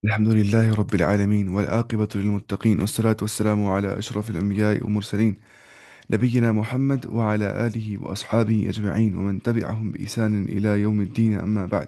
الحمد لله رب العالمين والعاقبة للمتقين والصلاة والسلام على أشرف الأنبياء والمرسلين نبينا محمد وعلى آله وأصحابه أجمعين ومن تبعهم بإحسان إلى يوم الدين أما بعد.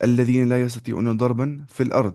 الذين لا يستطيعون ضربا في الارض،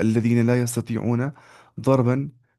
الذين لا يستطيعون ضربا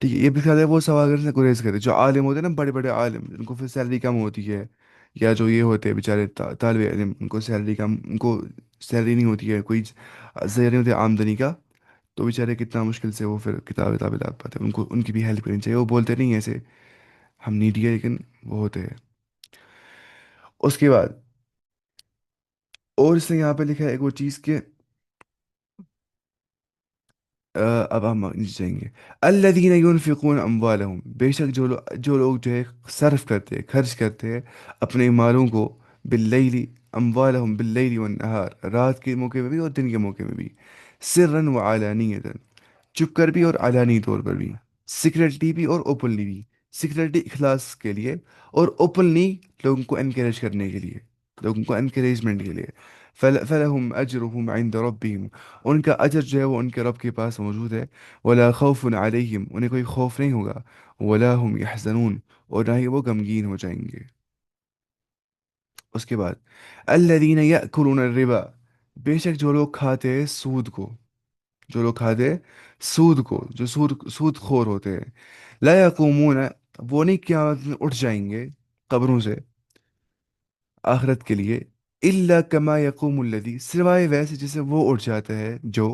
ٹھیک ہے، یہ بھی خیال ہے وہ سوال کرنے سے گریز کرے، جو عالم ہوتے ہیں نا، بڑے بڑے عالم، ان کو پھر سیلری کم ہوتی ہے، یا جو یہ ہوتے ہیں بیچارے طالب علم، ان کو سیلری کم، ان کو سیلری نہیں ہوتی ہے، کوئی ذریعہ نہیں ہوتا ہے آمدنی کا، تو بیچارے کتنا مشکل سے وہ پھر کتابیں لا پاتے ہیں، ان کو ان کی بھی ہیلپ کرنی چاہیے، وہ بولتے نہیں ہیں ایسے ہم نیڈی ہے، لیکن وہ ہوتے ہیں۔ اس کے بعد اور اس نے یہاں پہ لکھا ہے ایک وہ چیز کہ اب ہم نیچے جائیں گے، الذین ينفقون اموالہم، بے شک جو لوگ جو ہے صرف کرتے ہیں، خرچ کرتے ہیں اپنے مالوں کو، باللیل، اموالہم باللیل والنہار، رات کے موقع میں بھی اور دن کے موقع میں بھی، سرا وعلانیتا، چھپ کر بھی اور علانی طور پر بھی، سیکریٹلی بھی اور اوپنلی بھی، سیکریٹلی اخلاص کے لیے، اور اوپنلی لوگوں کو انکریج کرنے کے لیے، لوگوں کو انکریجمنٹ کے لیے، فلہم اجرہم عند ربہم، ان کا اجر جو ہے وہ ان کے رب کے پاس موجود ہے، ولا خوف علیہم، انہیں کوئی خوف نہیں ہوگا، ولا هم یحزنون، اور نہ ہی وہ غمگین ہو جائیں گے۔ اس کے بعد الذین یأکلون الربا، بے شک جو لوگ کھاتے ہیں سود کو، جو لوگ کھاتے ہیں سود کو، جو سود خور ہوتے ہیں، لا یقومون، وہ نہیں قیامت میں اٹھ جائیں گے قبروں سے آخرت کے لیے، الا کما یقوم الذی، سوائے ویسے جسے وہ اٹھ جاتا ہے جو،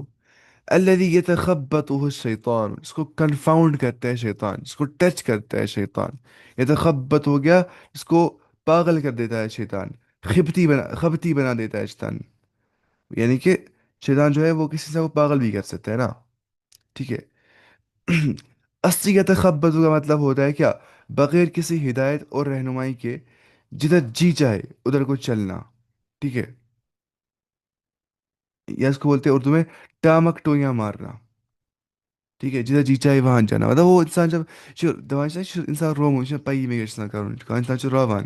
الذی یتخبطہ الشیطان، اس کو کنفاؤنڈ کرتا ہے شیطان، اس کو ٹچ کرتا ہے شیطان، یتخبط ہو گیا، اس کو پاگل کر دیتا ہے شیطان، خبتی بنا دیتا ہے شیطان، یعنی کہ شیطان جو ہے وہ کسی سے وہ پاگل بھی کر سکتا ہے نا، ٹھیک ہے۔ اصلی یتخبط کا مطلب ہوتا ہے کیا، بغیر کسی ہدایت اور رہنمائی کے جدھر جی چاہے ادھر کو چلنا، ٹھیک ہے، یا اس کو بولتے ہیں اردو میں ٹامک ٹوئیاں مارنا، ٹھیک ہے، جدھر جی چاہے وہاں جانا، مطلب وہ انسان جب دپان انسان روم پی میں انسان روان،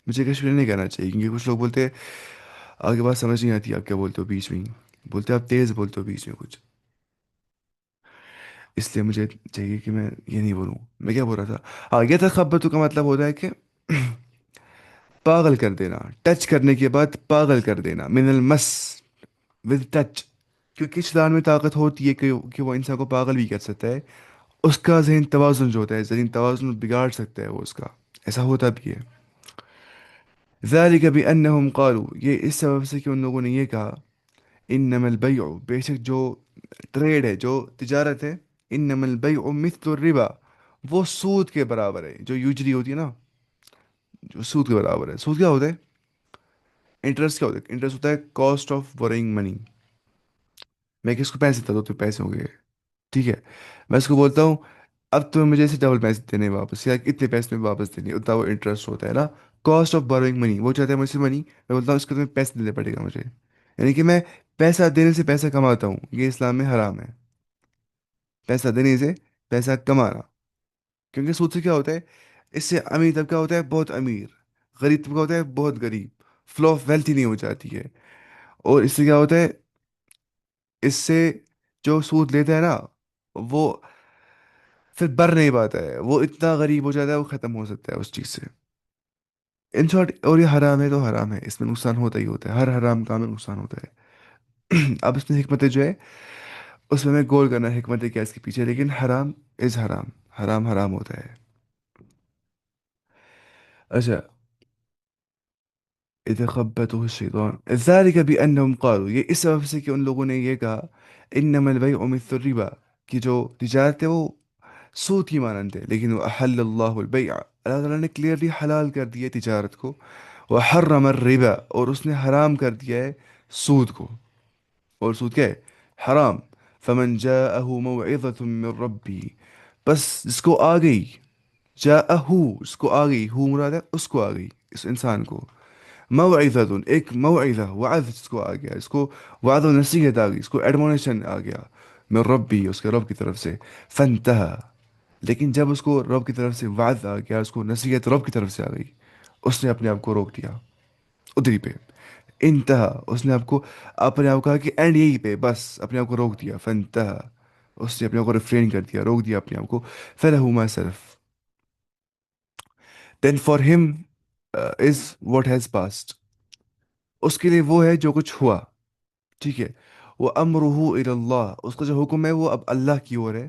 مجھے کشمیر نہیں کہنا چاہیے کیونکہ کچھ لوگ بولتے ہیں آپ کے پاس سمجھ نہیں آتی، آپ کیا بولتے ہو بیچ میں ہی، بولتے ہیں آپ تیز بولتے ہو بیچ میں کچھ، اس لیے مجھے چاہیے کہ میں یہ نہیں بولوں، میں کیا بول رہا تھا، ہاں، یہ تخبط کا مطلب ہوتا ہے کہ پاگل کر دینا، ٹچ کرنے کے بعد پاگل کر دینا، من المس، ود ٹچ، کیونکہ شیطان میں طاقت ہوتی ہے کہ وہ انسان کو پاگل بھی کر سکتا ہے، اس کا ذہن توازن جو ہوتا ہے، ذہن توازن بگاڑ سکتا ہے وہ اس کا، ایسا ہوتا بھی ہے۔ ذالک بأنہم قالوا، یہ اس سبب سے کہ ان لوگوں نے یہ کہا، انما البیع، بے شک جو ٹریڈ ہے، جو تجارت ہے، انما البیع مثل الربا، وہ سود کے برابر ہے، جو یوجری ہوتی ہے نا، جو سود کے برابر ہے، سود کیا ہوتا ہے، انٹرسٹ کیا ہوتا ہے، انٹرسٹ ہوتا ہے کاسٹ آف بورنگ منی، میں کس کو پیسے دیتا ہوں تو پیسے ہو گئے، ٹھیک ہے، میں اس کو بولتا ہوں اب تمہیں مجھے اسے ڈبل پیسے دینے ہیں واپس، یا اتنے پیسے میں واپس دینے اتنا وہ انٹرسٹ ہوتا ہے نا، کاسٹ آف بوروئنگ منی، وہ چاہتا ہے مجھ سے منی، میں بولتا ہوں اس کو تمہیں پیسے دینے پڑے گا مجھے، یعنی کہ میں پیسہ دینے سے پیسہ کماتا ہوں، یہ اسلام میں حرام ہے، پیسہ دینے سے پیسہ کمانا، کیونکہ سود سے کیا ہوتا ہے، اس سے امیر طبقہ ہوتا ہے بہت امیر، غریب طبقہ ہوتا ہے بہت غریب، فلو آف ویلتھ ہی نہیں ہو جاتی ہے، اور اس سے کیا ہوتا ہے، اس سے جو سود لیتا ہے نا وہ پھر بر نہیں پاتا ہے، وہ اتنا غریب ہو جاتا ہے، وہ ختم ہو سکتا ہے اس چیز سے، ان شارٹ، اور یہ حرام ہے تو حرام ہے، اس میں نقصان ہوتا ہی ہوتا ہے، ہر حرام کام میں نقصان ہوتا ہے۔ اب اس میں حکمت جو ہے، اس میں گول کرنا ہے حکمت کیا اس کے پیچھے، لیکن حرام از حرام، حرام حرام ہوتا ہے۔ اچھا، اتخبطه الشیطان ذلك بأنهم قالوا، یہ اس سبب سے کہ ان لوگوں نے یہ کہا، انما البیع مثل الربا، کہ جو تجارت ہے وہ سود کی مانند ہے، لیکن وہ احل اللہ البیع، اللہ تعالیٰ نے کلیئرلی حلال کر دیا ہے تجارت کو، وحرم الربا، اور اس نے حرام کر دیا ہے سود کو، اور سود کیا ہے، حرام، فمن جاءه موعظة من ربی، بس جس کو آ گئی، جاءه، اس کو آ گئی، ہو مراد ہے اس کو آ گئی، اس انسان کو، موعظۃ، ایک موعظہ، وعظ اس کو آ گیا، اس کو وعظ و نصیحت آ گئی، اس کو ایڈمونیشن آ گیا، من ربی، اس کے رب کی طرف سے، فانتہا، لیکن جب اس کو رب کی طرف سے وعظ آ گیا، اس کو نصیحت رب کی طرف سے آ گئی، اس نے اپنے آپ کو روک دیا ادھری پہ، انتہا، اس نے آپ کو اپنے آپ کو کہا کہ اینڈ یہی پہ بس، اپنے آپ کو روک دیا، فانتہا، اس نے اپنے آپ کو ریفرین کر دیا، روک دیا اپنے آپ کو، فَلَهُ مَا سَلَف، then for him is what has passed، اس کے لیے وہ ہے جو کچھ ہوا، ٹھیک ہے، وہ امرہ الی اللہ، اس کا جو حکم ہے وہ اب اللہ کی اور ہے،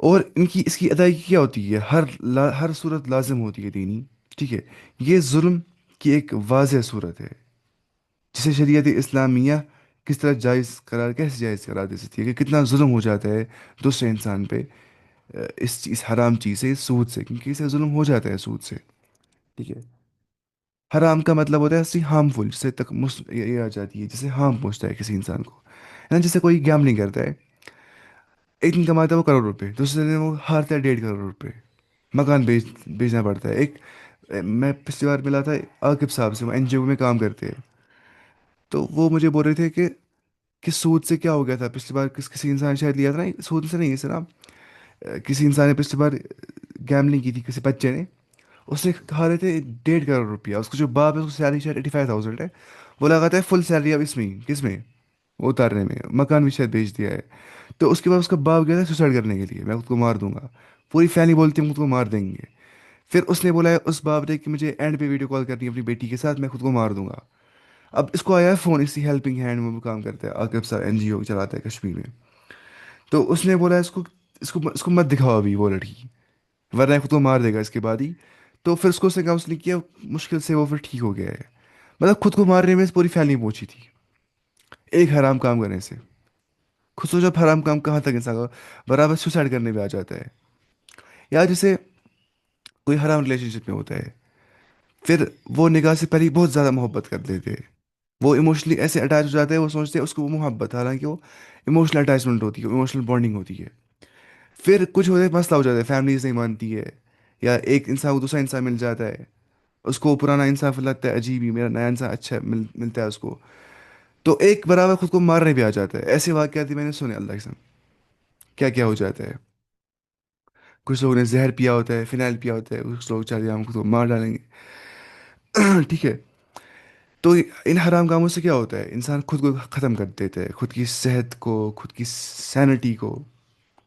اور ان کی اس کی ادائیگی کیا ہوتی ہے؟ ہر صورت لازم ہوتی ہے دینی، ٹھیک ہے؟ یہ ظلم کی ایک واضح صورت ہے جسے شریعت اسلامیہ کس طرح کیسے جائز قرار دے سکتی ہے کہ کتنا ظلم ہو جاتا ہے دوسرے انسان پہ، اس حرام چیز سے، اس سود سے، کیونکہ اسے ظلم ہو جاتا ہے سود سے، ٹھیک ہے؟ حرام کا مطلب ہوتا ہے اصلی ہارمفل، جسے تک یہ آ جاتی ہے، جسے ہارم پہنچتا ہے کسی انسان کو، ہے نا؟ جیسے کوئی گیملنگ کرتا ہے، ایک دن کماتا ہے وہ کروڑ روپے، دوسرے دن وہ ہارتا ہے 1.5 کروڑ روپے، مکان بیچنا پڑتا ہے ایک۔ میں پچھلی بار ملا تھا عاقب صاحب سے، وہ NGO میں کام کرتے ہیں، تو وہ مجھے بول رہے تھے کہ سود سے کیا ہو گیا تھا پچھلی بار، کسی انسان نے شاید لیا تھا نا، سود سے نہیں ہے سر آپ، کسی انسان نے پچھلی بار گیملنگ کی تھی، کسی بچے نے، اس نے کھا رہے تھے 1.5 کروڑ روپیہ، اس کو جو باپ ہے اس کو سیلری شاید 85,000 ہے، وہ لگاتا ہے فل سیلری اب اس میں کس میں، وہ اتارنے میں، مکان بھی شاید بیچ دیا ہے۔ تو اس کے بعد اس کا باپ گیا تھا سوسائڈ کرنے کے لیے، میں خود کو مار دوں گا، پوری فیملی بولتی ہے ہم خود کو مار دیں گے۔ پھر اس نے بولا ہے اس باپ نے کہ مجھے اینڈ پہ ویڈیو کال کرنی ہے اپنی بیٹی کے ساتھ، میں خود کو مار دوں گا۔ اب اس کو آیا ہے فون، اسی ہیلپنگ ہینڈ میں وہ کام کرتا ہے، عاقب صاحب NGO چلاتا ہے کشمیر میں۔ تو اس نے بولا اس کو مت دکھاؤ ابھی وہ لڑکی، ورنہ خود کو مار دے گا اس کے بعد ہی۔ تو پھر اس کو اس نے کاؤنسلنگ کیا، مشکل سے وہ پھر ٹھیک ہو گیا ہے۔ مطلب خود کو مارنے میں پوری فیملی پہنچی تھی ایک حرام کام کرنے سے۔ خود سوچو اب حرام کام کہاں تک انسان کو برابر سوسائڈ کرنے میں آ جاتا ہے، یا جیسے کوئی حرام ریلیشن شپ میں ہوتا ہے، پھر وہ نگاہ سے پہلے ہی بہت زیادہ محبت کر لیتے ہیں، وہ ایموشنلی ایسے اٹیچ ہو جاتے ہیں، وہ سوچتے ہیں اس کو وہ محبت، حالانکہ وہ ایموشنل اٹیچمنٹ ہوتی ہے، ایموشنل بانڈنگ ہوتی ہے۔ پھر کچھ ہوتے مسئلہ ہو جاتا ہے، فیملیز نہیں مانتی ہے، یا ایک انسان کو دوسرا انسان مل جاتا ہے، اس کو پرانا انسان پھر لگتا ہے عجیب ہی، میرا نیا انسان اچھا ملتا ہے اس کو، تو ایک برابر خود کو مارنے بھی آ جاتا ہے۔ ایسے واقعات بھی میں نے سنے اللہ کے سامنے، کیا کیا ہو جاتا ہے۔ کچھ لوگوں نے زہر پیا ہوتا ہے، فینائل پیا ہوتا ہے، کچھ لوگ چاہتے ہیں ہم خود کو مار ڈالیں گے ٹھیک ہے؟ تو ان حرام کاموں سے کیا ہوتا ہے، انسان خود کو ختم کر دیتا ہے، خود کی صحت کو، خود کی سینٹی کو،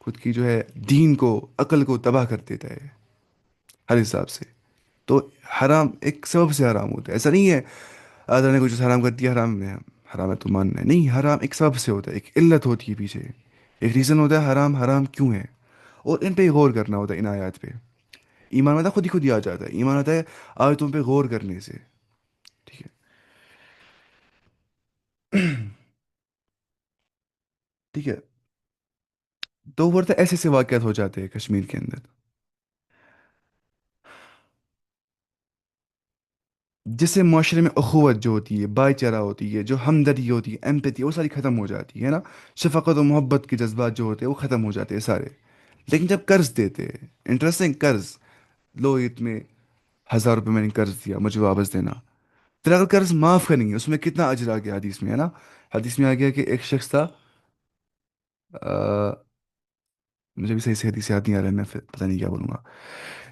خود کی جو ہے دین کو، عقل کو تباہ کر دیتا ہے ہر حساب سے۔ تو حرام ایک سبب سے حرام ہوتا ہے، ایسا نہیں ہے اللہ نے کچھ حرام کر دیا حرام میں حرام ہے تو ماننا ہے، نہیں، حرام ایک سبب سے ہوتا ہے، ایک علت ہوتی ہے پیچھے، ایک ریزن ہوتا ہے حرام حرام کیوں ہے، اور ان پہ غور کرنا ہوتا ہے، ان آیات پہ۔ ایمان آتا ہے خود ہی آ جاتا ہے، ایمان آتا ہے آیتوں پہ غور کرنے سے، ٹھیک ہے؟ ٹھیک ہے؟ تو ورنہ ایسے ایسے واقعات ہو جاتے ہیں کشمیر کے اندر، جس سے معاشرے میں اخوت جو ہوتی ہے، بھائی چارہ ہوتی ہے، جو ہمدردی ہوتی ہے، ایمپتھی، وہ ساری ختم ہو جاتی ہے نا، شفقت و محبت کے جذبات جو ہوتے ہیں وہ ختم ہو جاتے ہیں سارے۔ لیکن جب قرض دیتے ہیں، انٹرسٹنگ قرض، لو اتنے 1,000 روپے میں نے قرض دیا مجھے واپس دینا، پھر اگر قرض معاف کریں گے اس میں کتنا اجر آ گیا حدیث میں، ہے نا؟ حدیث میں آ گیا کہ ایک شخص تھا، آ، مجھے بھی صحیح سے حدیث یاد نہیں آ رہا ہے، میں پھر پتہ نہیں کیا بولوں گا۔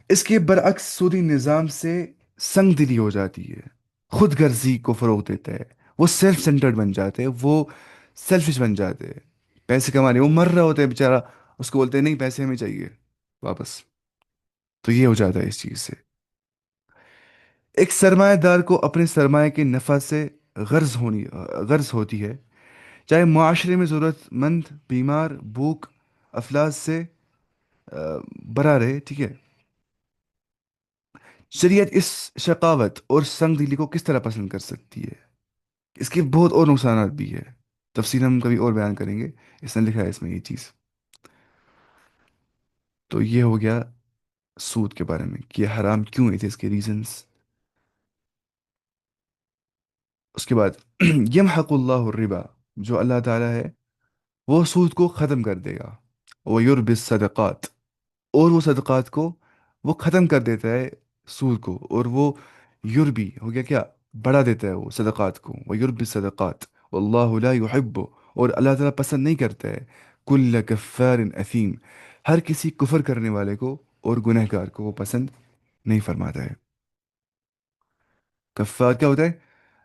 اس کے برعکس سودی نظام سے سنگ دلی ہو جاتی ہے، خود غرضی کو فروغ دیتا ہے، وہ سیلف سینٹرڈ بن جاتے ہیں، وہ سیلفش بن جاتے ہیں، پیسے کمانے وہ مر رہا ہوتا ہے بیچارہ، اس کو بولتے ہیں نہیں پیسے ہمیں چاہیے واپس۔ تو یہ ہو جاتا ہے اس چیز سے۔ ایک سرمایہ دار کو اپنے سرمایہ کے نفع سے غرض ہوتی ہے، چاہے معاشرے میں ضرورت مند، بیمار، بھوک، افلاس سے برا رہے، ٹھیک ہے؟ شریعت اس شقاوت اور سنگ دلی کو کس طرح پسند کر سکتی ہے؟ اس کے بہت اور نقصانات بھی ہے، تفصیل ہم کبھی اور بیان کریں گے، اس نے لکھا ہے اس میں یہ چیز۔ تو یہ ہو گیا سود کے بارے میں کہ یہ حرام کیوں ہوئے تھے، اس کے ریزنس۔ اس کے بعد یمحق اللہ الربا، جو اللہ تعالیٰ ہے وہ سود کو ختم کر دے گا، وہ یربی الصدقات، اور وہ صدقات کو وہ ختم کر دیتا ہے، سود کو، اور وہ یربی ہو گیا کیا، بڑھا دیتا ہے وہ صدقات کو، وہ یربی صدقات، واللہ لا يحب، اور اللہ تعالیٰ پسند نہیں کرتا ہے کل کفار اثیم، ہر کسی کفر کرنے والے کو اور گنہگار کو وہ پسند نہیں فرماتا ہے۔ کفار کیا ہوتا ہے؟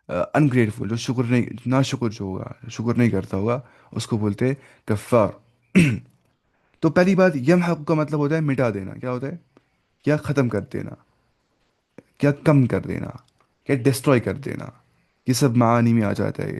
انگریٹفل، جو شکر نہیں، نا شکر جو ہوگا، شکر نہیں کرتا ہوگا، اس کو بولتے ہیں کفار تو پہلی بات یمحق کا مطلب ہوتا ہے مٹا دینا، کیا ہوتا ہے؟ کیا ختم کر دینا، کیا کم کر دینا، کیا ڈسٹروائے کر دینا، یہ سب معانی میں آ جاتا ہے۔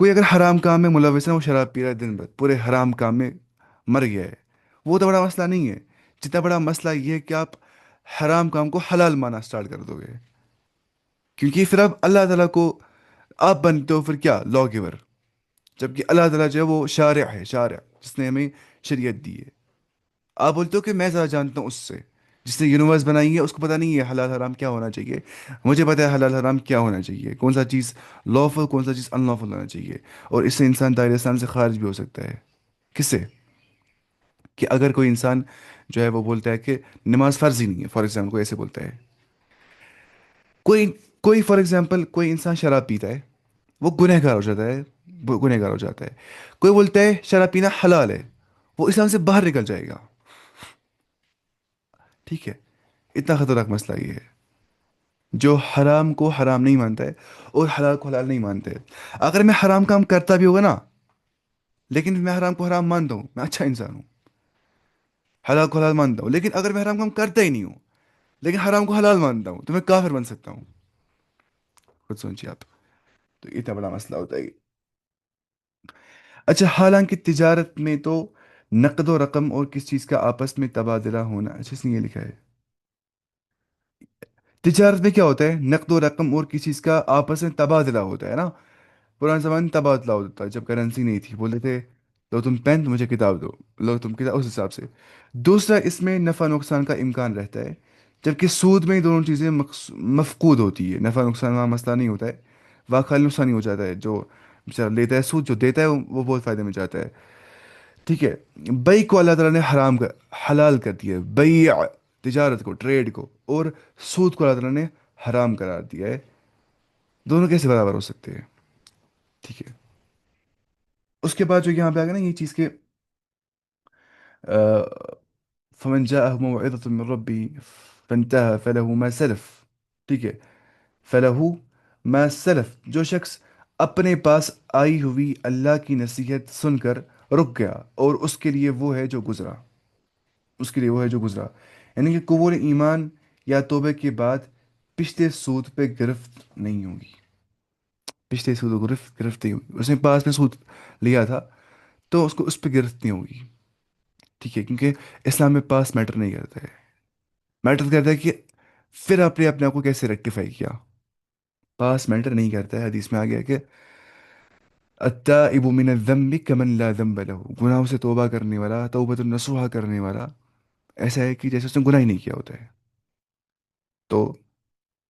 کوئی اگر حرام کام میں ملوث ہے، وہ شراب پی رہا ہے دن بھر، پورے حرام کام میں مر گیا ہے، وہ تو بڑا مسئلہ نہیں ہے، جتنا بڑا مسئلہ یہ ہے کہ آپ حرام کام کو حلال مانا سٹارٹ کر دو گے، کیونکہ پھر اب اللہ تعالیٰ کو آپ بنتے ہو پھر کیا، لا گیور، جبکہ اللہ تعالیٰ جو ہے وہ شارع ہے، شارع جس نے ہمیں شریعت دی ہے۔ آپ بولتے ہو کہ میں زیادہ جانتا ہوں اس سے، جس نے یونیورس بنائی ہے اس کو پتہ نہیں ہے حلال حرام کیا ہونا چاہیے، مجھے پتہ ہے حلال حرام کیا ہونا چاہیے، کون سا چیز لافل کون سا چیز ان لافل ہونا چاہیے، اور اس سے انسان دائرہ اسلام سے خارج بھی ہو سکتا ہے۔ کس سے؟ کہ اگر کوئی انسان جو ہے وہ بولتا ہے کہ نماز فرض ہی نہیں ہے، فار ایگزامپل کوئی ایسے بولتا ہے، کوئی کوئی فار ایگزامپل کوئی انسان شراب پیتا ہے، وہ گنہگار ہو جاتا ہے، وہ گنہگار ہو جاتا ہے، کوئی بولتا ہے شراب پینا حلال ہے، وہ اسلام سے باہر نکل جائے گا، ٹھیک ہے؟ اتنا خطرناک مسئلہ یہ ہے، جو حرام کو حرام نہیں مانتا ہے اور حلال کو حلال نہیں مانتا ہے۔ اگر میں حرام کام کرتا بھی ہوگا نا، لیکن میں حرام کو حرام مانتا ہوں، میں اچھا انسان ہوں، حلال کو حلال مانتا ہوں، لیکن اگر میں حرام کام کرتا ہی نہیں ہوں لیکن حرام کو حلال مانتا ہوں، تو میں کافر بن سکتا ہوں۔ خود سوچیے آپ، تو اتنا بڑا مسئلہ ہوتا ہے۔ اچھا، حالانکہ تجارت میں تو نقد و رقم اور کس چیز کا آپس میں تبادلہ ہونا، اچھا اس نے یہ لکھا ہے، تجارت میں کیا ہوتا ہے، نقد و رقم اور کسی چیز کا آپس میں تبادلہ ہوتا ہے نا، پرانے زمانے میں تبادلہ ہوتا تھا جب کرنسی نہیں تھی، بولتے تھے لو تم پین تو مجھے کتاب دو، لو تم کتاب، اس حساب سے۔ دوسرا، اس میں نفع نقصان کا امکان رہتا ہے، جبکہ سود میں دونوں چیزیں مفقود ہوتی ہے، نفع نقصان کا مسئلہ نہیں ہوتا ہے، واقع خالی نقصان ہی ہو جاتا ہے، جو بیچارہ لیتا ہے سود، جو دیتا ہے وہ بہت فائدے میں جاتا ہے، ٹھیک ہے؟ بئی کو اللہ تعالیٰ نے حلال کر دیا ہے، بیع، تجارت کو، ٹریڈ کو، اور سود کو اللہ تعالیٰ نے حرام قرار دیا ہے، دونوں کیسے برابر ہو سکتے ہیں؟ ٹھیک ہے؟ اس کے بعد جو یہاں پہ آ گیا نا یہ چیز کہ فمن جاءه موعظة من ربه فانتهى فله ما سلف، ٹھیک ہے؟ فلہ ما سلف، جو شخص اپنے پاس آئی ہوئی اللہ کی نصیحت سن کر رک گیا، اور اس کے لیے وہ ہے جو گزرا، اس کے لیے وہ ہے جو گزرا، یعنی کہ قبول ایمان یا توبہ کے بعد پچھلے سود پہ گرفت نہیں ہوگی، پچھلے سود کو گرفت نہیں ہوگی، اس نے پاس میں سود لیا تھا تو اس کو اس پہ گرفت نہیں ہوگی، ٹھیک ہے؟ کیونکہ اسلام میں پاس میٹر نہیں کرتا ہے، میٹر کرتا ہے کہ پھر آپ نے اپنے آپ کو کیسے ریکٹیفائی کیا، پاس میٹر نہیں کرتا ہے، حدیث میں آ گیا کہ التائب من الذنب کمن لا ذنب له، گناہوں سے توبہ کرنے والا، توبۃ النصوحہ کرنے والا ایسا ہے کہ جیسے اس نے گناہ ہی نہیں کیا ہوتا ہے۔ تو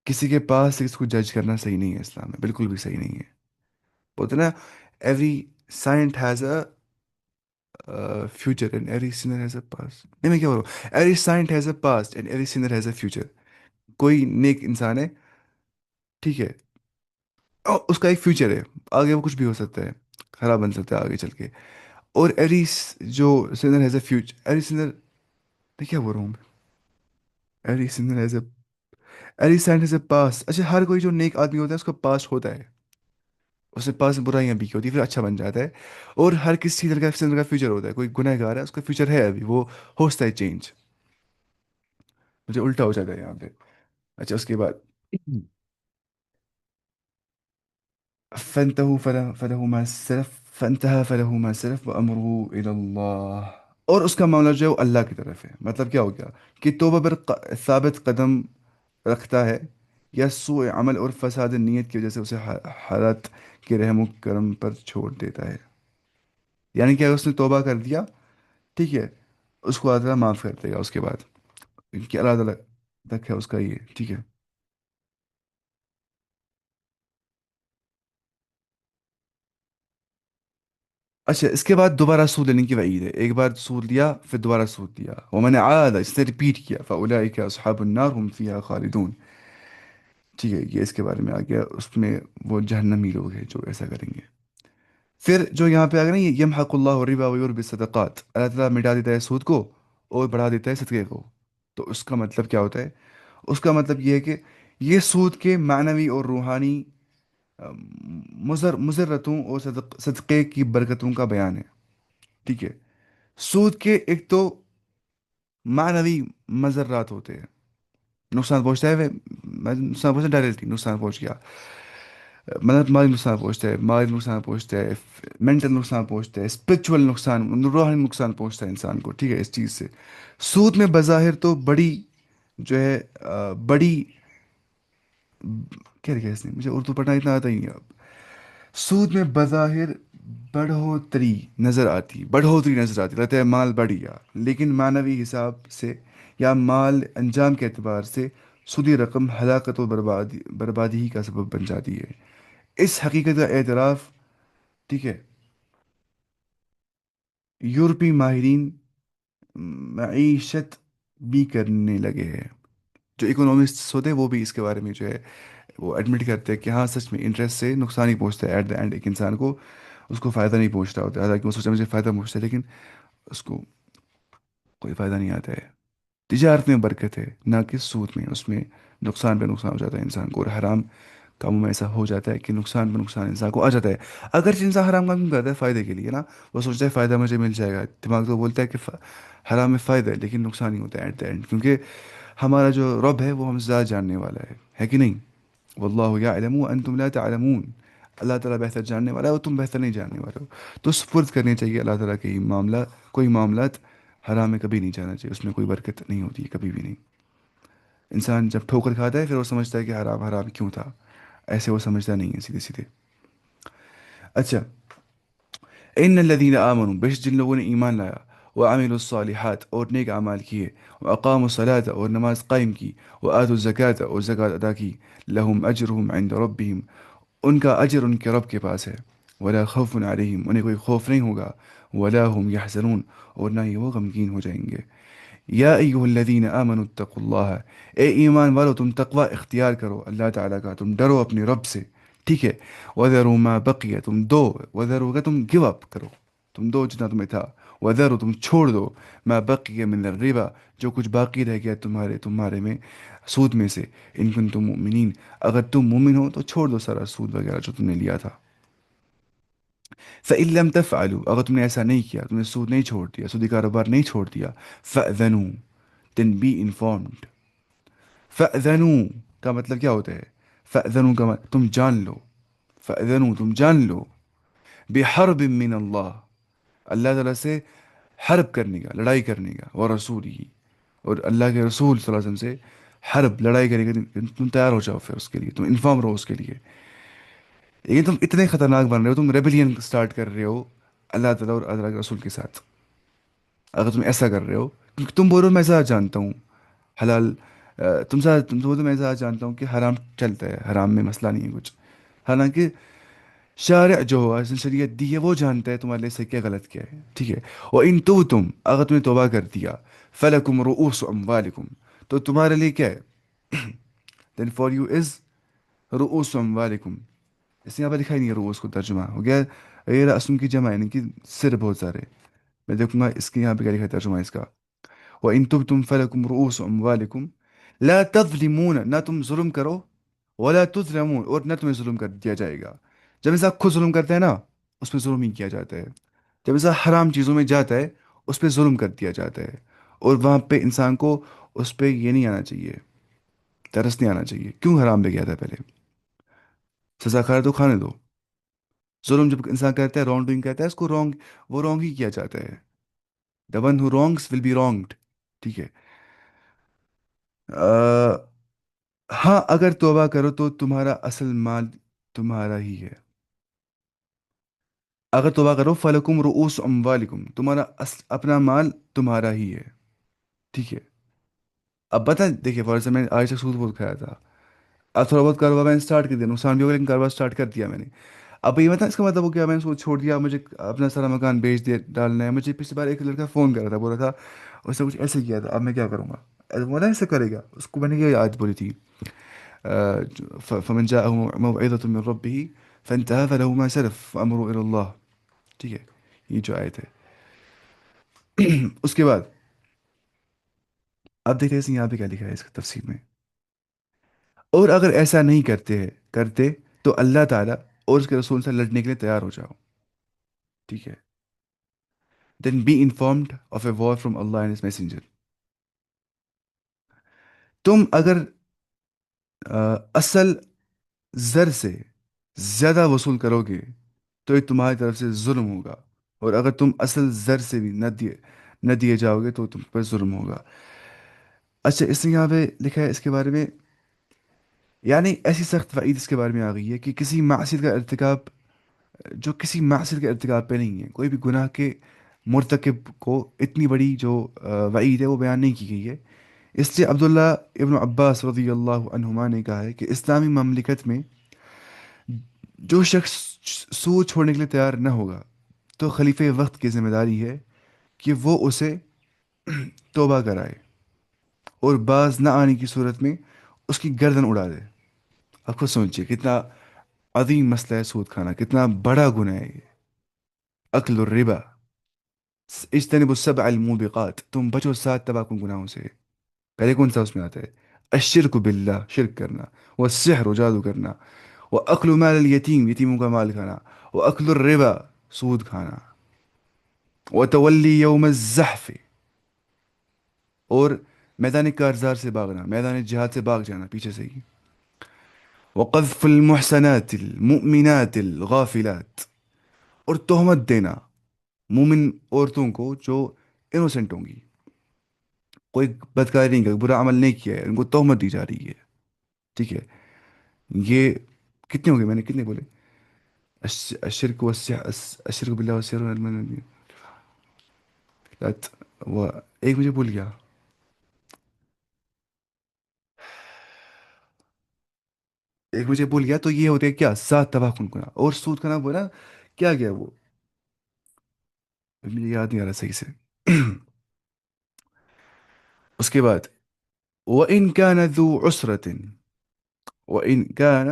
کسی کے پاس اس کو جج کرنا صحیح نہیں ہے، اسلام میں بالکل بھی صحیح نہیں ہے، بولتے نا every saint has a future and every sinner has a past, نہیں میں کیا بول رہا ہوں، every saint has a past and every sinner has a future, کوئی نیک انسان ہے، ٹھیک ہے، اور اس کا ایک فیوچر ہے، آگے وہ کچھ بھی ہو سکتا ہے، خراب بن سکتا ہے آگے چل کے، اور ایوری جو sinner has a future, every sinner, میں کیا بول رہا ہوں، every sinner has a, every saint has a past, اچھا ہر کوئی جو نیک آدمی ہوتا ہے اس کا پاسٹ ہوتا ہے، اس کے پاس برائیاں بھی کی ہوتی ہے پھر اچھا بن جاتا ہے، اور ہر کسی سینر کا فیوچر ہوتا ہے، کوئی گنہ گار ہے اس کا فیوچر ہے ابھی، وہ ہو سکتا ہے چینج، مجھے الٹا ہو جاتا ہے یہاں پہ۔ اچھا اس کے بعد فله ما سلف فانتهى فله ما سلف وامره الى اللہ، اور اس کا معاملہ جو ہے وہ اللہ کی طرف ہے، مطلب کیا ہو گیا کہ توبہ پر ثابت قدم رکھتا ہے، یا سوء عمل اور فساد نیت کی وجہ سے اسے حالت کے رحم و کرم پر چھوڑ دیتا ہے، یعنی کہ اگر اس نے توبہ کر دیا، ٹھیک ہے، اس کو اللہ تعالیٰ معاف کر دے گا اس کے بعد، کہ اللہ تعالیٰ تک ہے اس کا یہ، ٹھیک ہے؟ اچھا اس کے بعد دوبارہ سود لینے کی وعید ہے، ایک بار سود لیا پھر دوبارہ سود لیا، ومن عاد، اس نے ریپیٹ کیا، فاولئک اصحاب النار هم فیہا خالدون، ٹھیک ہے؟ یہ اس کے بارے میں آ گیا، اس میں وہ جہنمی لوگ ہیں جو ایسا کریں گے۔ پھر جو یہاں پہ آ گیا نا یہ یمحق اللہ الربا ویربی الصدقات، اللہ تعالیٰ مٹا دیتا ہے سود کو اور بڑھا دیتا ہے صدقے کو، تو اس کا مطلب کیا ہوتا ہے؟ اس کا مطلب یہ ہے کہ یہ سود کے معنوی اور روحانی مضرتوں اور صدقے کی برکتوں کا بیان ہے، ٹھیک ہے؟ سود کے ایک تو معنوی مضرات ہوتے ہیں، نقصان پہنچتا ہے، نقصان پہنچتا ڈائریکٹلی نقصان پہنچ گیا، مطلب مالی نقصان پہنچتا ہے، مالی نقصان پہنچتا ہے، مینٹل نقصان پہنچتا ہے، اسپرچول نقصان، روحانی نقصان پہنچتا ہے انسان کو، ٹھیک ہے، اس چیز سے۔ سود میں بظاہر تو بڑی جو ہے بڑی کیا لکھا ہے اس نے، مجھے اردو پڑھنا اتنا آتا ہی نہیں اب۔ سود میں بظاہر بڑھوتری نظر آتی، لگتا ہے مال بڑھ گیا، لیکن معنوی حساب سے یا مال انجام کے اعتبار سے سودی رقم ہلاکت و بربادی ہی کا سبب بن جاتی ہے۔ اس حقیقت کا اعتراف، ٹھیک ہے، یورپی ماہرین معیشت بھی کرنے لگے ہیں۔ جو اکنامسٹ ہوتے ہیں وہ بھی اس کے بارے میں جو ہے وہ ایڈمٹ کرتے ہیں کہ ہاں سچ میں انٹرسٹ سے نقصان ہی پہنچتا ہے، ایٹ دا اینڈ ایک انسان کو اس کو فائدہ نہیں پہنچ رہا ہوتا ہے، حالانکہ وہ سوچا مجھے فائدہ پہنچتا ہے، لیکن اس کو کوئی فائدہ نہیں آتا ہے۔ تجارت میں برکت ہے، نہ کہ سود میں، اس میں نقصان پہ نقصان ہو جاتا ہے انسان کو، اور حرام کاموں میں ایسا ہو جاتا ہے کہ نقصان پہ نقصان انسان کو آ جاتا ہے۔ اگرچہ انسان حرام کام کیوں کرتا ہے؟ فائدے کے لیے نا، وہ سوچتا ہے فائدہ مجھے مل جائے گا، دماغ تو بولتا ہے کہ حرام میں فائدہ ہے لیکن نقصان ہی ہوتا ہے ایٹ دا اینڈ، کیونکہ ہمارا جو رب ہے وہ ہم سے زیادہ جاننے والا ہے کہ نہیں؟ واللہ یعلم وانتم لا تعلمون، اللہ تعالیٰ بہتر جاننے والا ہے اور تم بہتر نہیں جاننے والے ہو۔ تو سپرد کرنے چاہیے اللہ تعالیٰ کے ہی معاملہ، کوئی معاملات حرام میں کبھی نہیں جانا چاہیے، اس میں کوئی برکت نہیں ہوتی ہے کبھی بھی نہیں۔ انسان جب ٹھوکر کھاتا ہے پھر وہ سمجھتا ہے کہ حرام حرام کیوں تھا، ایسے وہ سمجھتا نہیں ہے سیدھے سیدھے۔ اچھا، ان الذین آمنوا، بے شک جن لوگوں نے ایمان لایا، وعملوا الصالحات اور نیک اعمال کیے، واقاموا الصلاۃ اور نماز قائم کی، وآتوا الزکاۃ اور زکوٰۃ ادا کی، لہم اجرہم عند ربہم، ان کا اجر ان کے رب کے پاس ہے، ولا خوف علیہم انہیں کوئی خوف نہیں ہوگا، ولا هم یحزنون اور نہ ہی وہ غمگین ہو جائیں گے۔ یا ایہا الذین آمنوا اتقوا اللہ، اے ایمان والو تم تقوی اختیار کرو اللہ تعالیٰ کا، تم ڈرو اپنے رب سے، ٹھیک ہے، وذروا ما بقی تم دو، وذروا کا تم گیو اپ کرو، تم دو جتنا تمہیں تھا، وذروا تم چھوڑ دو، ما بقی من الربا جو کچھ باقی رہ گیا تمہارے میں سود میں سے، ان کنتم مؤمنین اگر تم مومن ہو تو چھوڑ دو سارا سود وغیرہ جو تم نے لیا تھا۔ فَإِن لَمْ تَفْعَلُوا اگر تم نے ایسا نہیں کیا، تم نے سود نہیں چھوڑ دیا، سودی کاروبار نہیں چھوڑ دیا، فَأْذَنُوا then be informed۔ فَأْذَنُوا کا مطلب کیا ہوتا ہے؟ فَأْذَنُوا کا مطلب تم جان لو، فَأْذَنُوا تم جان لو، بِحَرْبٍ مِّنَ اللہ اللہ تعالیٰ سے حرب کرنے کا، لڑائی کرنے کا، ورسول ہی اور اللہ کے رسول صلی اللہ علیہ وسلم سے حرب لڑائی کرنے کا، تم تیار ہو جاؤ، پھر اس کے لیے تم انفارم رہو اس کے لیے۔ لیکن تم اتنے خطرناک بن رہے ہو، تم ریبیلین سٹارٹ کر رہے ہو اللہ تعالیٰ اور اللہ کے رسول کے ساتھ، اگر تم ایسا کر رہے ہو، کیونکہ تم بولو میں ایسا جانتا ہوں حلال، تم بولو میں ایسا جانتا ہوں کہ حرام چلتا ہے، حرام میں مسئلہ نہیں ہے کچھ، حالانکہ شارع جو ہوا جس نے شریعت دی ہے وہ جانتا ہے تمہارے لیے صحیح کیا غلط کیا ہے، ٹھیک ہے۔ وہ ان تو تم اگر تم نے توبہ کر دیا، فلکم رؤوس اموالکم تو تمہارے لیے کیا ہے؟ دین فار یو از رؤوس اموالکم، اس نے یہاں پہ لکھا ہی نہیں ہے، رؤوس کو ترجمہ ہو گیا یہ رسم کی جمع، یعنی کہ سر بہت سارے، میں دیکھوں گا اس کے یہاں پہ کیا لکھا ہے ترجمہ اس کا۔ وَإِن تُبْتُمْ فَلَكُمْ رُؤُوسُ أَمْوَالِكُمْ لا تظلمون نہ تم ظلم کرو، ولا تظلمون اور نہ تمہیں ظلم کر دیا جائے گا۔ جب انسان خود ظلم کرتا ہے نا، اس پہ ظلم ہی کیا جاتا ہے، جب انسان حرام چیزوں میں جاتا ہے اس پہ ظلم کر دیا جاتا ہے، اور وہاں پہ انسان کو اس پہ یہ نہیں آنا چاہیے، ترس نہیں آنا چاہیے، کیوں حرام پہ گیا تھا پہلے، سزا کھا رہے تو کھانے دو۔ ظلم جب انسان کرتا ہے، رانگ ڈوئنگ کرتا ہے، اس کو رانگ، وہ رانگ ہی کیا جاتا ہے، the one who wrongs will be wronged، ٹھیک ہے۔ ہاں اگر توبہ کرو تو تمہارا اصل مال تمہارا ہی ہے، اگر توبہ کرو فلکم رؤوس اموالکم تمہارا اپنا مال تمہارا ہی ہے، ٹھیک ہے۔ اب بتائیں دیکھیے فار ایگزامپل میں نے آج تک سود بہت کھایا تھا، اب تھوڑا بہت کاروبار میں نے اسٹارٹ کر دیا، نقصان بھی ہوگا لیکن کاروبار اسٹارٹ کر دیا میں نے، اب یہ بتائیں اس کا مطلب وہ کیا میں نے سود چھوڑ دیا، مجھے اپنا سارا مکان بیچ دیا ڈالنا ہے؟ مجھے پچھلی بار ایک لڑکا فون کر رہا تھا، بول رہا تھا اس نے کچھ ایسے کیا تھا، اب میں کیا کروں گا، بولا ایسے کرے گا، اس کو میں نے یہ آیت بولی تھی، فمن جاءه موعظة من ربه فانتهى فله ما سلف وأمره إلى الله، ٹھیک ہے، یہ جو آیت ہے۔ اس کے بعد اب دیکھتے ہیں یہاں پہ کیا لکھا ہے اس کی تفسیر میں، اور اگر ایسا نہیں کرتے تو اللہ تعالیٰ اور اس کے رسول سے لڑنے کے لیے تیار ہو جاؤ، ٹھیک ہے، then be informed of a war from Allah and his messenger۔ تم اگر اصل زر سے زیادہ وصول کرو گے تو یہ تمہاری طرف سے ظلم ہوگا، اور اگر تم اصل زر سے بھی نہ دیے جاؤ گے تو تم پر ظلم ہوگا۔ اچھا، اس نے یہاں پہ لکھا ہے اس کے بارے میں، یعنی ایسی سخت وعید اس کے بارے میں آ گئی ہے کہ کسی معصیت کا ارتکاب، جو کسی معصیت کے ارتکاب پہ نہیں ہے، کوئی بھی گناہ کے مرتکب کو اتنی بڑی جو وعید ہے وہ بیان نہیں کی گئی ہے۔ اس لیے عبداللہ ابن عباس رضی اللہ عنہما نے کہا ہے کہ اسلامی مملکت میں جو شخص سود چھوڑنے کے لیے تیار نہ ہوگا تو خلیفہ وقت کی ذمہ داری ہے کہ وہ اسے توبہ کرائے، اور باز نہ آنے کی صورت میں اس کی گردن اڑا دے۔ اب خود سوچیے کتنا عظیم مسئلہ ہے سود کھانا، کتنا بڑا گناہ ہے یہ۔ اکل الربا، اجتنبوا السبع الموبقات، تم بچو 7 تباہ کن گناہوں سے۔ پہلے کون سا اس میں آتا ہے؟ الشرک باللہ، شرک کرنا، والسحر، جادو کرنا، واکل مال الیتیم، یتیموں کا مال کھانا، واکل الربا، سود کھانا، وتولی یوم الزحف، اور میدان کارزار سے بھاگنا، میدان جہاد سے بھاگ جانا پیچھے سے ہی، وقذف المحسنات المؤمنات الغافلات، اور تہمت دینا مومن عورتوں کو جو انوسنٹ ہوں گی، کوئی بدکاری نہیں کیا، برا عمل نہیں کیا ہے، ان کو تہمت دی جا رہی ہے، ٹھیک ہے؟ یہ کتنے ہو گئے، میں نے کتنے بولے؟ الشرک الشرک باللہ والسحر وہ ایک مجھے بھول گیا، ایک مجھے بھول گیا، تو یہ ہوتے ہیں کیا؟ 7 تباہ کن گناہ، اور سود کا نام بولا کیا گیا وہ، مجھے یاد نہیں آ رہا صحیح سے۔ اس کے بعد وَإِن كَانَ ذُو عُسْرَةٍ، وَإِن كَانَ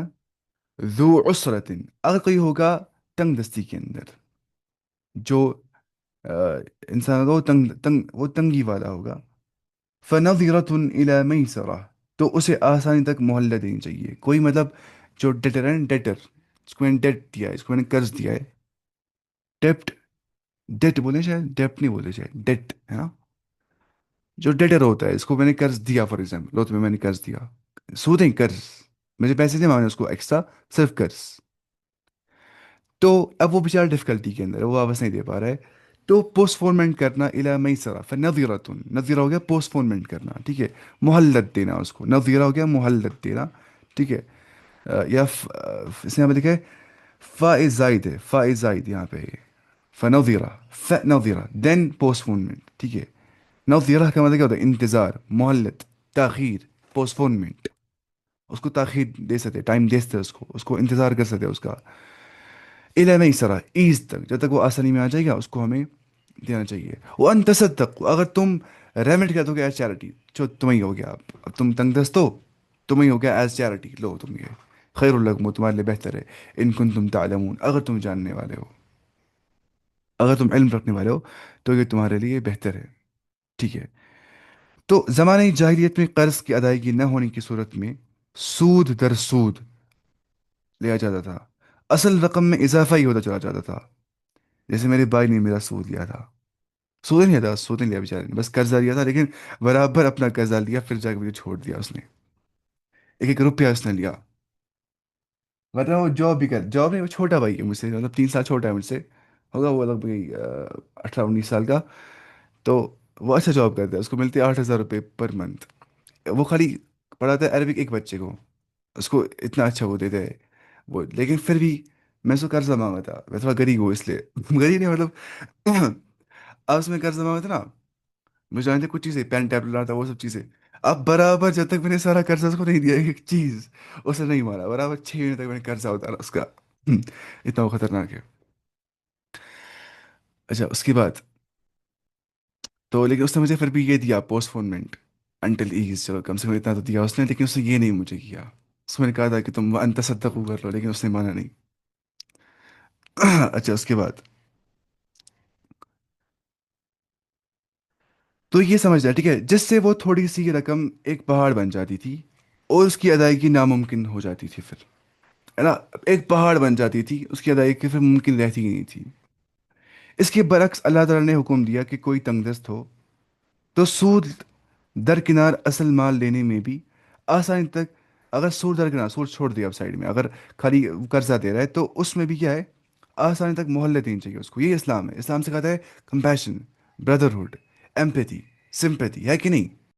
ذُو عُسْرَةٍ، اگر کوئی ہوگا تنگ دستی کے اندر، جو آ، انسان ہوگا وہ وہ تنگی والا ہوگا، فَنَظِرَةٌ إِلَى مَيْسَرَةٍ، تو اسے آسانی تک مہلت دینی چاہیے۔ کوئی مطلب جو ڈیٹر ہے نا، ڈیٹر، اس کو میں نے ڈیٹ دیا ہے، اس کو میں نے قرض دیا ہے، ڈیپٹ، ڈیٹ بولے شاید، ڈیپٹ نہیں بولے شاید، ڈیٹ ہے نا، جو ڈیٹر ہوتا ہے، اس کو میں نے قرض دیا، فار ایگزامپل، لو تمہیں میں نے قرض دیا، سود نہیں، قرض، مجھے پیسے نہیں مانگے اس کو ایکسٹرا، صرف قرض۔ تو اب وہ بیچارہ ڈفیکلٹی کے اندر ہے، وہ واپس نہیں دے پا رہا ہے، تو پوسٹ پونمنٹ کرنا، الا میسرا، فنظیرۃ، نظیرہ ہو گیا پوسٹ پونمنٹ کرنا، ٹھیک ہے، مہلت دینا اس کو، نظیرہ ہو گیا مہلت دینا، ٹھیک ہے؟ اس نے یہاں پہ لکھا ہے فائز زائد ہے، فائز زائد یہاں پہ ہے، فنظیرہ، فنظیرہ دین پوسٹ پونمنٹ، ٹھیک ہے؟ نظیرہ کا مطلب کیا ہوتا ہے؟ انتظار، مہلت، تاخیر، پوسٹ پونمنٹ، اس کو تاخیر دے سکتے، ٹائم دے سکتے، اس کو انتظار کر سکتے اس کا، الا میسرہ، ایز تک، جب تک وہ آسانی میں آ جائے گا اس کو ہمیں دینا چاہیے۔ وہ ان تصدق، اگر تم ریمٹ کر دو گے ایز چیریٹی، جو تم ہی ہو گیا، اب تم تنگ دست ہو، تم ہی ہو گیا ایز چیریٹی، لو تم یہ، خیر لکم، وہ تمہارے لیے بہتر ہے، ان کنتم تعلمون، اگر تم جاننے والے ہو، اگر تم علم رکھنے والے ہو تو یہ تمہارے لیے بہتر ہے، ٹھیک ہے؟ تو زمانۂ جاہلیت میں قرض کی ادائیگی نہ ہونے کی صورت میں سود در سود لیا جاتا تھا، اصل رقم میں اضافہ ہی ہوتا چلا جاتا تھا۔ جیسے میرے بھائی نے میرا سود لیا تھا، سود نہیں لیا تھا، سود نہیں لیا بیچارے نے، بس قرضہ لیا تھا، لیکن برابر اپنا قرضہ لیا، پھر جا کے مجھے چھوڑ دیا اس نے، ایک ایک روپیہ اس نے لیا، ورنہ وہ جاب بھی جاب نہیں، وہ چھوٹا بھائی ہے مجھ سے، مطلب 3 سال چھوٹا ہے مجھ سے، ہوگا وہ لگ بھگ 18 19 سال کا، تو وہ اچھا جاب کرتا ہے، اس کو ملتے 8,000 روپے پر منتھ، وہ خالی پڑھاتا ہے عربک ایک بچے کو، اس کو اتنا اچھا وہ دیتے ہیں وہ، لیکن پھر بھی میں اس کو قرضہ مانگا تھا، میں تھوڑا غریب ہوں اس لیے غریب نہیں مطلب اب اس میں قرضہ مانگا تھا نا، مجھے جانتے کچھ چیزیں، پین ٹیب لانا تھا، وہ سب چیزیں، اب برابر جب تک میں نے سارا قرضہ اس کو نہیں دیا ایک چیز اسے نہیں مارا، برابر 6 مہینے تک میں نے قرضہ اتارا اس کا اتنا وہ خطرناک ہے۔ اچھا، اس کے بعد تو لیکن اس نے مجھے پھر بھی یہ دیا پوسٹ فونمنٹ انٹل ایز، چلو کم سے کم اتنا تو دیا اس نے، لیکن اس نے یہ نہیں مجھے کیا، اس میں نے کہا تھا کہ تم انت صدقو کر لو، لیکن اس نے مانا نہیں اچھا، اس کے بعد تو یہ سمجھ جائے، ٹھیک ہے، جس سے وہ تھوڑی سی رقم ایک پہاڑ بن جاتی تھی، اور اس کی ادائیگی ناممکن ہو جاتی تھی پھر، ہے نا، ایک پہاڑ بن جاتی تھی، اس کی ادائیگی پھر ممکن رہتی ہی نہیں تھی۔ اس کے برعکس اللہ تعالیٰ نے حکم دیا کہ کوئی تنگ دست ہو تو سود درکنار اصل مال لینے میں بھی آسانی تک اگر سود درکنار، سود چھوڑ دیا اب سائڈ میں، اگر خالی قرضہ دے رہا ہے تو اس میں بھی کیا ہے، آسانی تک محلت دینی چاہیے اس کو. یہ اسلام ہے. اسلام سکھاتا ہے کمپیشن، بردرہڈ، ایمپیتھی، سمپیتھی، ہے کہ نہیں؟